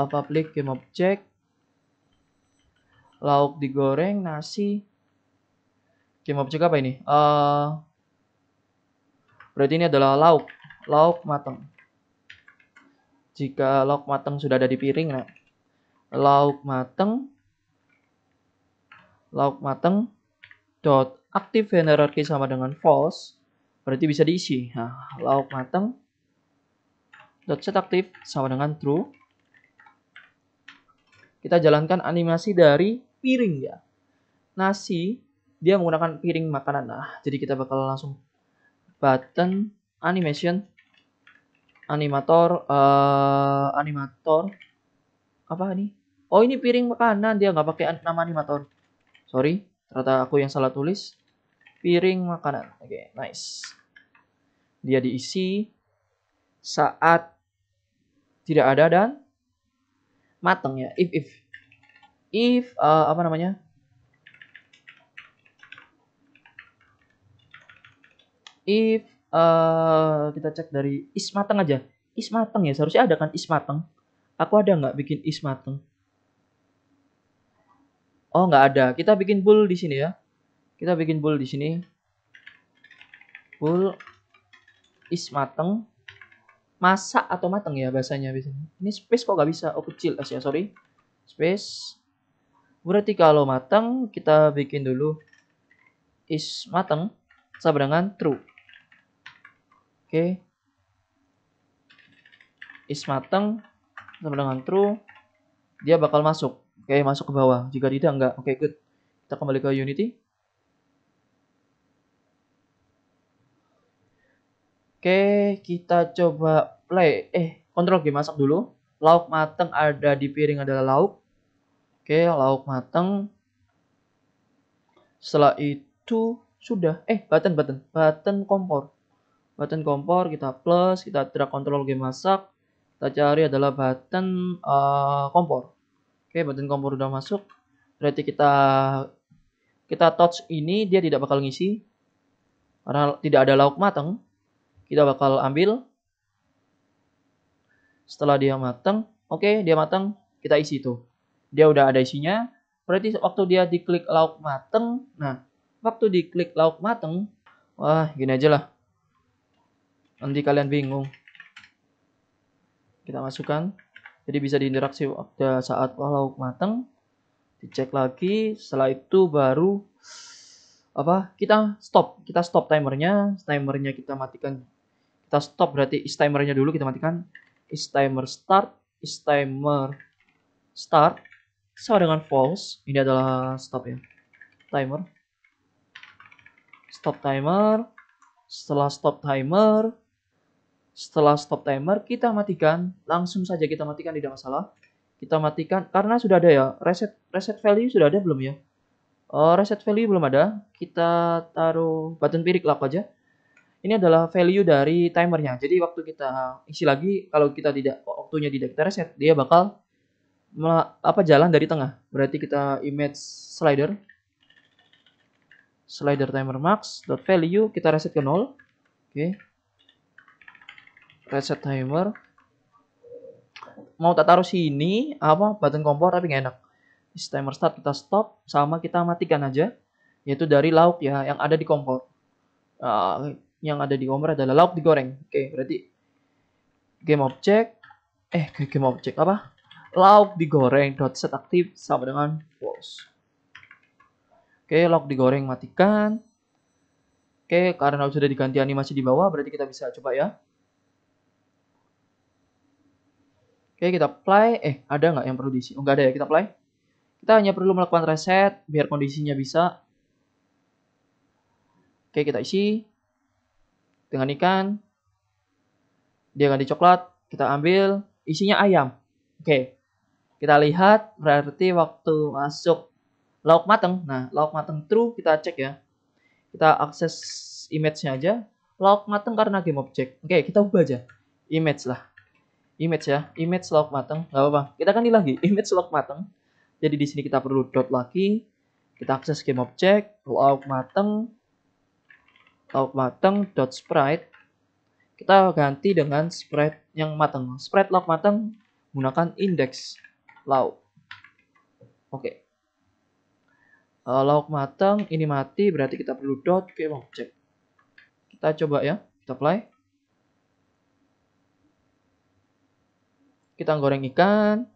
Public game object. Lauk digoreng, nasi. Game object apa ini? Berarti ini adalah lauk matang. Jika lauk matang sudah ada di piring, nah, lauk matang dot active hierarchy sama dengan false, berarti bisa diisi. Nah, lauk matang dot set active sama dengan true. Kita jalankan animasi dari piring ya. Nasi dia menggunakan piring makanan. Nah, jadi kita bakal langsung button animation animator apa ini? Oh, ini piring makanan, dia nggak pakai nama animator. Sorry, ternyata aku yang salah tulis. Piring makanan. Oke, nice. Dia diisi saat tidak ada dan matang ya. If apa namanya? If kita cek dari is matang aja. Is matang ya, seharusnya ada kan is matang. Aku ada nggak bikin is matang? Oh, nggak ada. Kita bikin bool di sini ya. Kita bikin bool di sini. Bool is matang. Masak atau matang ya bahasanya biasanya. Ini space kok nggak bisa? Oh, kecil ya, sorry. Space. Berarti kalau matang kita bikin dulu is matang sama dengan true. Oke. Is matang sama dengan true. Dia bakal masuk. Oke, masuk ke bawah. Jika tidak enggak. Oke, good. Kita kembali ke Unity. Oke, kita coba play. Kontrol game masak dulu. Lauk matang ada di piring adalah lauk. Oke, lauk matang. Setelah itu sudah. Button kompor. Button kompor kita plus, kita drag kontrol game masak. Kita cari adalah button kompor. Oke, button kompor udah masuk. Berarti kita touch ini dia tidak bakal ngisi karena tidak ada lauk matang. Kita bakal ambil. Setelah dia matang, oke, dia matang, kita isi tuh. Dia udah ada isinya. Berarti waktu dia diklik lauk matang, nah, waktu diklik lauk matang, wah, gini aja lah. Nanti kalian bingung. Kita masukkan. Jadi bisa diinteraksi pada saat lauk matang. Dicek lagi, setelah itu baru kita stop timernya kita matikan. Kita stop berarti is timernya dulu kita matikan. Is timer start sama dengan false. Ini adalah stop ya. Timer. Stop timer. Setelah stop timer, Setelah stop timer, kita matikan. Langsung saja kita matikan, tidak masalah. Kita matikan karena sudah ada ya. Reset value sudah ada belum ya? Reset value belum ada. Kita taruh button pirik lock aja. Ini adalah value dari timernya. Jadi waktu kita isi lagi, kalau kita tidak waktunya tidak kita reset, dia bakal jalan dari tengah. Berarti kita image slider timer max dot value, kita reset ke 0. Oke. Reset timer. Mau tak taruh sini button kompor tapi nggak enak. Timer start kita stop sama kita matikan aja, yaitu dari lauk ya yang ada di kompor. Yang ada di kompor adalah lauk digoreng. Oke, berarti game object lauk digoreng dot set aktif sama dengan false. Oke, lauk digoreng matikan. Oke, karena sudah diganti animasi di bawah, berarti kita bisa coba ya. Oke, kita play. Ada nggak yang perlu diisi? Nggak ada ya, kita play. Kita hanya perlu melakukan reset biar kondisinya bisa. Oke, kita isi dengan ikan. Dia ganti coklat, kita ambil, isinya ayam. Oke, kita lihat berarti waktu masuk lauk mateng. Nah, lauk mateng true, kita cek ya. Kita akses image-nya aja. Lauk mateng karena game object. Oke, kita ubah aja. Image lah. Image ya, image lauk mateng. Gak apa-apa. Kita ganti lagi, image lauk mateng. Jadi di sini kita perlu dot lagi. Kita akses game object, lauk mateng dot sprite. Kita ganti dengan sprite yang mateng. Sprite lauk mateng menggunakan index lauk. Oke. Lauk mateng ini mati, berarti kita perlu dot game object. Kita coba ya, kita play. Kita goreng ikan.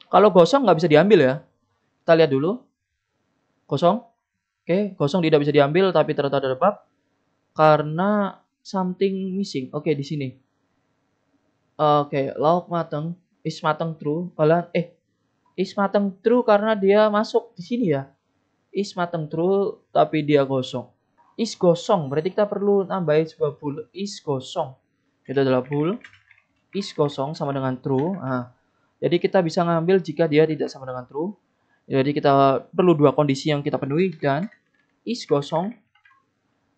Kalau gosong nggak bisa diambil ya. Kita lihat dulu. Gosong. Oke, gosong tidak bisa diambil, tapi ternyata ada bug karena something missing. Oke, di sini. Oke, lauk mateng is mateng true. Is mateng true karena dia masuk di sini ya. Is mateng true tapi dia gosong. Is gosong, berarti kita perlu nambahin sebuah bool is gosong. Itu adalah bool is gosong sama dengan true. Nah, jadi kita bisa ngambil jika dia tidak sama dengan true. Jadi kita perlu dua kondisi yang kita penuhi dan is gosong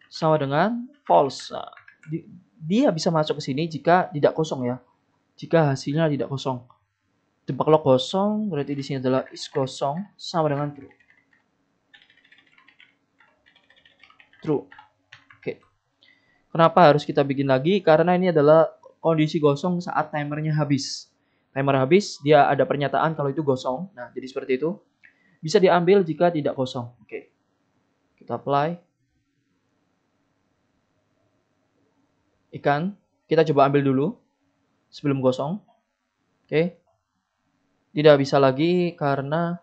sama dengan false. Nah, dia bisa masuk ke sini jika tidak kosong ya. Jika hasilnya tidak kosong. Kalau kosong berarti di sini adalah is kosong sama dengan true. True. Oke. Kenapa harus kita bikin lagi? Karena ini adalah kondisi gosong saat timernya habis. Timer habis, dia ada pernyataan kalau itu gosong. Nah, jadi seperti itu. Bisa diambil jika tidak kosong. Oke. Kita apply. Ikan. Kita coba ambil dulu. Sebelum gosong. Oke. Tidak bisa lagi karena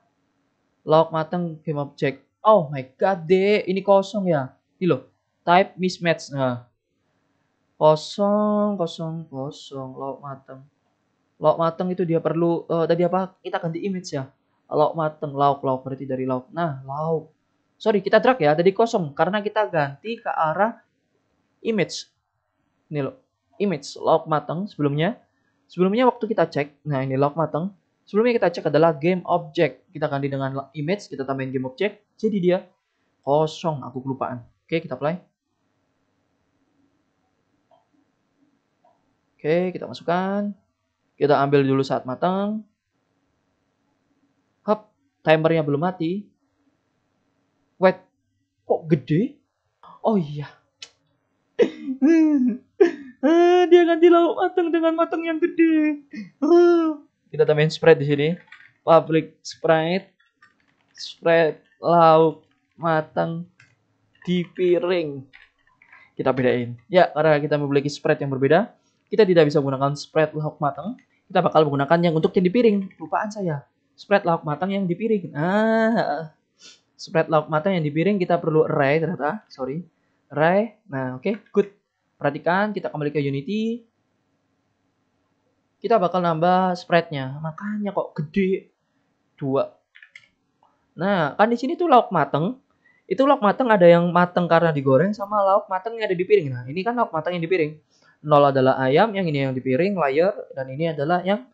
lauk mateng game object. Oh my god deh. Ini kosong ya. Ini loh. Type mismatch. Nah. Kosong lauk mateng. Lauk mateng itu dia perlu tadi apa? Kita ganti image ya. Lauk mateng, lauk berarti dari lauk. Nah, lauk. Sorry, kita drag ya. Tadi kosong karena kita ganti ke arah image. Ini loh. Image lauk mateng sebelumnya. Sebelumnya waktu kita cek, nah ini lauk mateng. Sebelumnya kita cek adalah game object. Kita ganti dengan image, kita tambahin game object. Jadi dia kosong, aku kelupaan. Oke, kita play. Oke, kita masukkan. Kita ambil dulu saat matang. Hop, timernya belum mati. Wait, kok gede? Oh iya. Dia ganti lauk matang dengan matang yang gede. Kita tambahin sprite di sini. Public sprite lauk matang di piring. Kita bedain. Ya, karena kita memiliki sprite yang berbeda, kita tidak bisa menggunakan sprite lauk matang. Kita bakal menggunakan yang untuk yang di piring. Lupaan saya. Sprite lauk matang yang di piring. Sprite lauk matang yang di piring kita perlu array ternyata. Sorry. Array. Nah, oke, good. Perhatikan, kita kembali ke Unity. Kita bakal nambah sprite-nya. Makanya kok gede. 2. Nah, kan di sini tuh lauk mateng. Itu lauk mateng ada yang mateng karena digoreng sama lauk mateng yang ada di piring. Nah, ini kan lauk mateng yang di piring. 0 adalah ayam, yang ini yang di piring, layer, dan ini adalah yang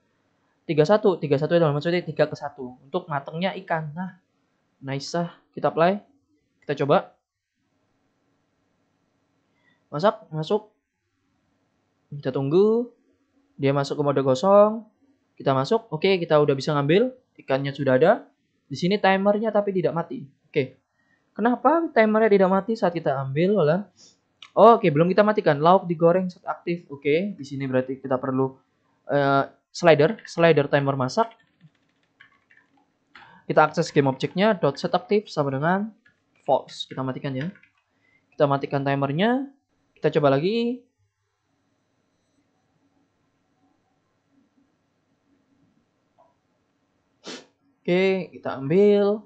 31. 31 adalah maksudnya 3 ke 1. Untuk matengnya ikan. Nah, nice lah. Kita play. Kita coba. Masak, masuk. Kita tunggu. Dia masuk ke mode gosong. Kita masuk. Oke, kita udah bisa ngambil. Ikannya sudah ada. Di sini timernya tapi tidak mati. Oke. Kenapa timernya tidak mati saat kita ambil? Oke, belum kita matikan. Lauk digoreng saat aktif. Oke, di sini berarti kita perlu slider timer masak. Kita akses game objeknya, .set aktif sama dengan false. Kita matikan ya. Kita matikan timernya. Kita coba lagi. Oke, kita ambil.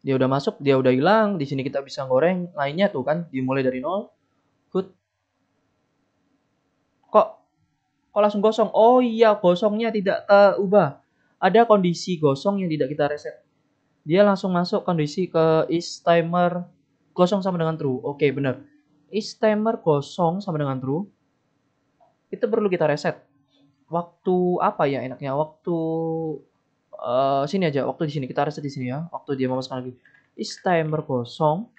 Dia udah masuk, dia udah hilang. Di sini kita bisa goreng lainnya tuh kan, dimulai dari 0. Good. Kok langsung gosong? Oh iya, gosongnya tidak terubah. Ada kondisi gosong yang tidak kita reset. Dia langsung masuk kondisi ke is timer gosong sama dengan true. Oke, benar. Is timer gosong sama dengan true. Itu perlu kita reset. Waktu apa ya enaknya? Waktu sini aja. Waktu di sini kita reset di sini ya. Waktu dia memasukkan lagi is timer gosong.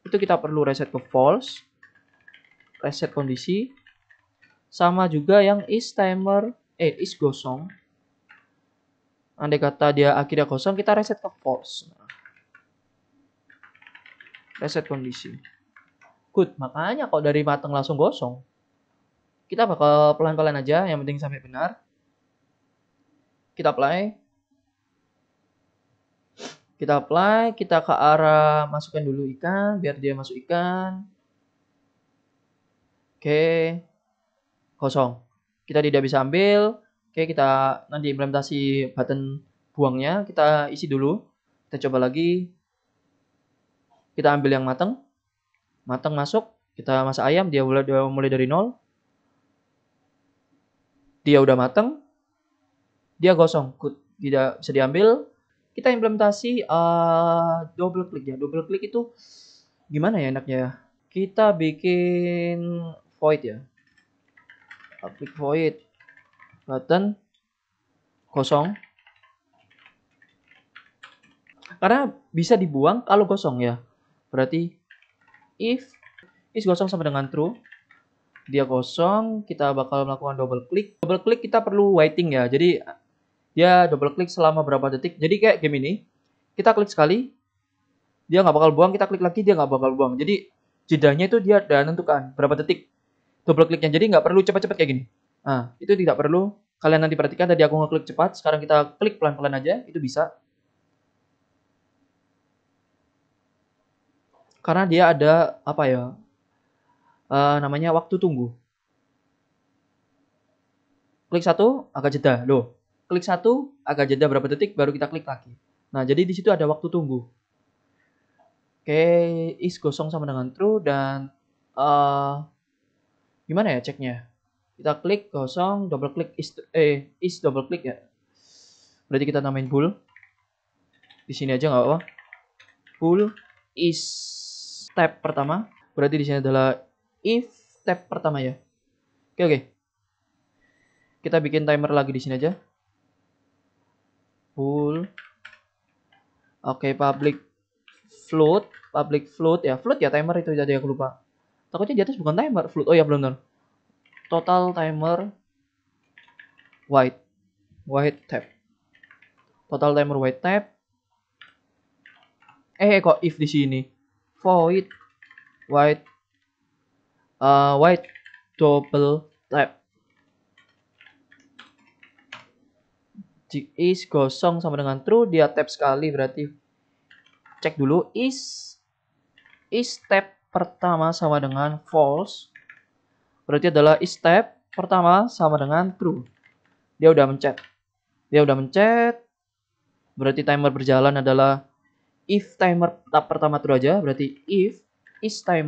Itu kita perlu reset ke false. Reset kondisi. Sama juga yang is timer is gosong. Andai kata dia akhirnya kosong, kita reset ke false. Reset kondisi. Good, makanya kok dari matang langsung gosong. Kita bakal pelan-pelan aja, yang penting sampai benar. Kita apply. Kita apply, kita ke arah masukkan dulu ikan, biar dia masuk ikan. Oke, kosong. Kita tidak bisa ambil. Oke, kita nanti implementasi button buangnya, kita isi dulu. Kita coba lagi. Kita ambil yang matang. Matang masuk. Kita masak ayam, dia mulai dari 0. Dia udah matang. Dia gosong. Good. Tidak bisa diambil. Kita implementasi double click ya. Double click itu gimana ya enaknya ya? Kita bikin void ya. Klik void. Button kosong. Karena bisa dibuang kalau kosong ya. Berarti if is gosong sama dengan true. Dia kosong, kita bakal melakukan double click. Double click kita perlu waiting ya. Jadi dia double click selama berapa detik. Jadi kayak game ini, kita klik sekali, dia nggak bakal buang. Kita klik lagi, dia nggak bakal buang. Jadi jedanya itu dia udah nentukan berapa detik double clicknya. Jadi nggak perlu cepat-cepat kayak gini. Nah, itu tidak perlu. Kalian nanti perhatikan tadi aku ngeklik cepat. Sekarang kita klik pelan-pelan aja. Itu bisa. Karena dia ada apa ya? Namanya waktu tunggu. Klik satu agak jeda. Loh, klik satu agak jeda berapa detik baru kita klik lagi. Nah, jadi di situ ada waktu tunggu. Oke, is gosong sama dengan true dan gimana ya ceknya? Kita klik kosong, double klik is double klik ya. Berarti kita namain bool. Di sini aja nggak apa-apa. Bool is step pertama. Berarti di sini adalah if step pertama ya. Oke. Kita bikin timer lagi di sini aja. Bool. Oke, public float ya. Float ya timer itu tadi aku lupa. Takutnya di atas bukan timer, float. Oh ya belum. Total timer white tab. Total timer white tab. Kok if di sini? Void white double tab. Is gosong sama dengan true, dia tab sekali berarti cek dulu is tab pertama sama dengan false. Berarti adalah is tab pertama sama dengan true. Dia udah mencet. Berarti timer berjalan adalah if timer tab pertama true aja, berarti if is tab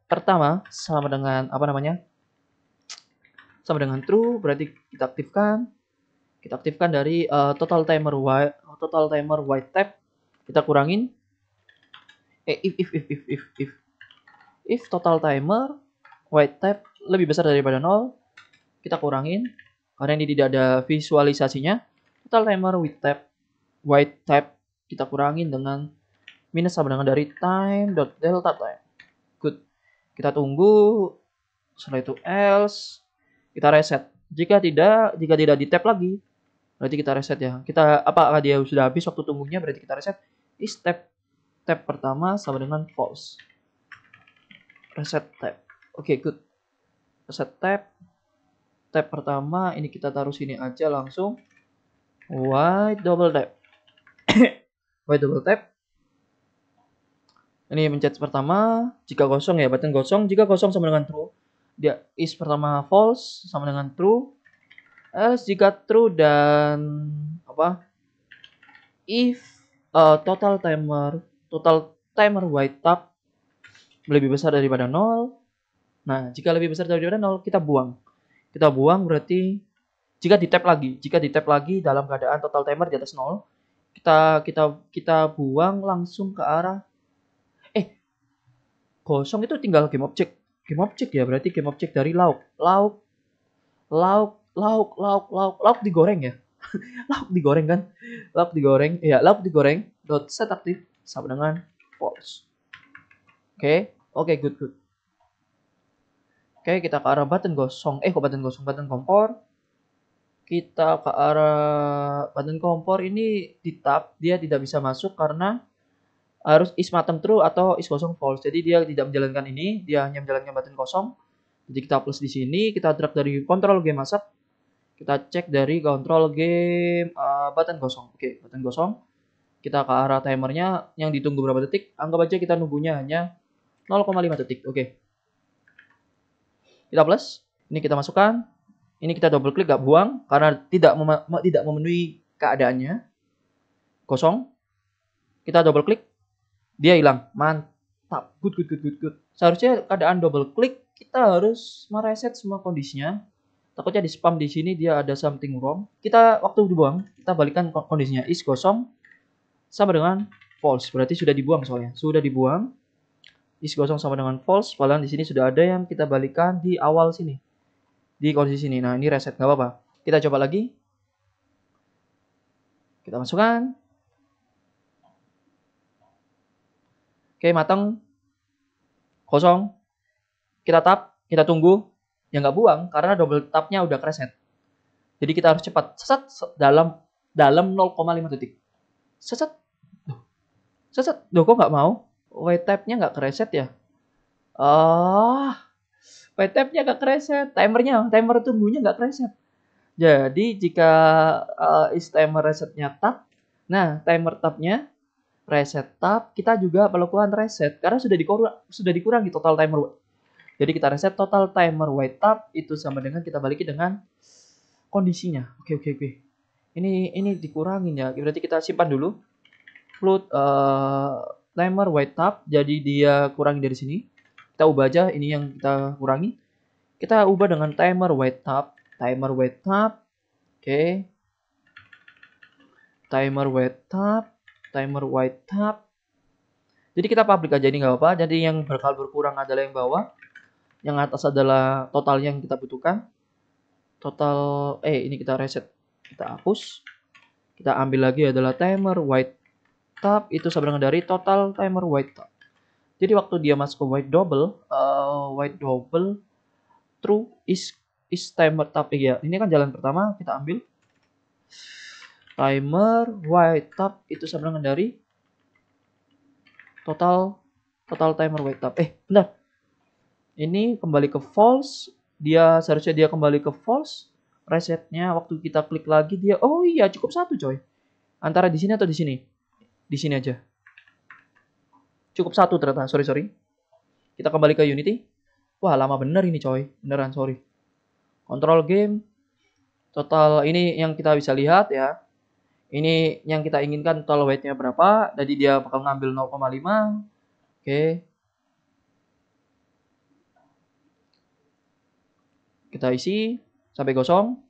pertama sama dengan apa namanya? sama dengan true, berarti kita aktifkan. Kita aktifkan dari total timer white tab, kita kurangin. If total timer white tab lebih besar daripada 0, kita kurangin karena ini tidak ada visualisasinya. Total timer white tab kita kurangin dengan minus sama dengan dari time.delta time. Good. Kita tunggu. Setelah itu else, kita reset. Jika tidak di tab lagi, berarti kita reset ya. Apakah dia sudah habis waktu tunggunya, berarti kita reset. Is tab pertama sama dengan false. Reset tab. Oke, good. Reset tab pertama ini kita taruh sini aja langsung. White double tab. White double tab. Ini mencet pertama, jika kosong ya, button kosong. Jika kosong sama dengan true, dia is pertama false sama dengan true. Else jika true dan if total timer white tab lebih besar daripada 0. Nah, jika lebih besar daripada 0, kita buang. Kita buang berarti jika di tab lagi dalam keadaan total timer di atas 0, kita buang langsung ke arah kosong itu tinggal game object ya, berarti game object dari lauk digoreng ya. Lauk digoreng kan, lauk digoreng dot set aktif sama dengan false. Oke, good. Oke, kita ke arah button kompor. Kita ke arah button kompor ini di tab, dia tidak bisa masuk karena harus is mateng true atau is kosong false. Jadi dia tidak menjalankan ini, dia hanya menjalankan button kosong. Jadi kita plus di sini, kita drag dari control game masak. Kita cek dari control game button kosong. Oke, button kosong. Kita ke arah timernya yang ditunggu berapa detik. Anggap aja kita nunggunya hanya 0,5 detik. Oke. Kita plus. Ini kita masukkan. Ini kita double klik, gak buang karena tidak memenuhi keadaannya. Kosong. Kita double klik. Dia hilang. Mantap. Good. Seharusnya keadaan double klik kita harus mereset semua kondisinya. Takutnya di spam di sini dia ada something wrong. Kita waktu dibuang, kita balikan kondisinya is kosong sama dengan false. Berarti sudah dibuang soalnya. Sudah dibuang. Is kosong sama dengan false. Padahal di sini sudah ada yang kita balikan di awal sini. Di kondisi sini. Nah, ini reset nggak apa-apa. Kita coba lagi. Kita masukkan. Oke, matang. Kosong. Kita tap, kita tunggu. Ya nggak buang karena double tapnya udah reset. Jadi kita harus cepat. Dalam 0,5 detik. Loh kok nggak mau? White tab-nya nggak kereset ya? White tab-nya nggak kereset. Timer tunggunya nggak kereset. Jadi jika is timer resetnya tab, nah timer tab-nya reset tab, kita juga melakukan reset karena sudah dikurangi total timer. Jadi kita reset total timer white tab itu sama dengan kita balikin dengan kondisinya. Oke. Ini dikurangin ya. Berarti kita simpan dulu. Float timer white tab, jadi dia kurangi dari sini. Kita ubah aja ini yang kita kurangi. Kita ubah dengan timer white tab. Oke. Timer white tab. Jadi kita public aja, ini nggak apa-apa. Jadi yang bakal berkurang adalah yang bawah. Yang atas adalah total yang kita butuhkan. Total ini kita reset. Kita hapus. Kita ambil lagi adalah timer white tab, itu sama dengan dari total timer white tab. Jadi waktu dia masuk ke white double true is timer tab ya. Ini kan jalan pertama, kita ambil timer white tab itu sama dengan dari total timer white tab. Bentar. Ini kembali ke false. Seharusnya dia kembali ke false. Resetnya waktu kita klik lagi dia cukup satu coy. Antara di sini atau di sini? Di sini aja. Cukup satu ternyata. Sorry. Kita kembali ke Unity. Wah, lama bener ini coy. Beneran, sorry. Control game. Total ini yang kita bisa lihat ya. Ini yang kita inginkan total weight-nya berapa. Jadi dia bakal ngambil 0,5. Oke. Kita isi. sampai gosong.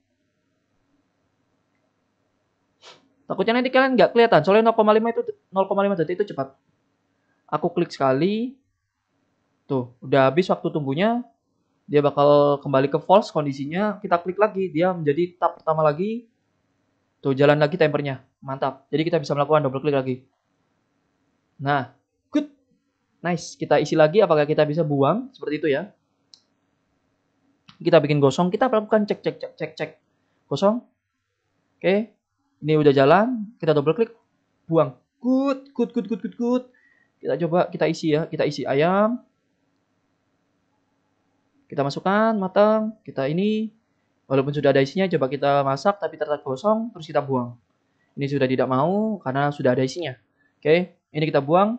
Takutnya nanti kalian nggak kelihatan, soalnya 0,5 detik itu cepat. Aku klik sekali, tuh udah habis waktu tunggunya, dia bakal kembali ke false kondisinya. Kita klik lagi, dia menjadi tab pertama lagi. Tuh jalan lagi timernya, mantap. Jadi kita bisa melakukan double klik lagi. Nah, good, nice. Kita isi lagi, apakah kita bisa buang seperti itu ya? Kita bikin gosong, kita lakukan cek gosong. Oke, ini udah jalan, kita double klik, buang. Good. Kita coba, kita isi ya, kita isi ayam. Kita masukkan, matang, kita ini, walaupun sudah ada isinya, coba kita masak, tapi tetap gosong, terus kita buang. Ini sudah tidak mau, karena sudah ada isinya. Oke, ini kita buang,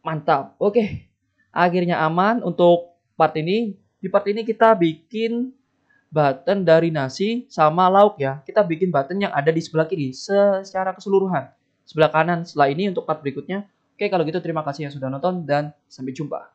mantap. Oke, akhirnya aman untuk part ini. Di part ini kita bikin button dari nasi sama lauk ya. Kita bikin button yang ada di sebelah kiri secara keseluruhan. Sebelah kanan setelah ini untuk part berikutnya. Oke, kalau gitu terima kasih yang sudah nonton dan sampai jumpa.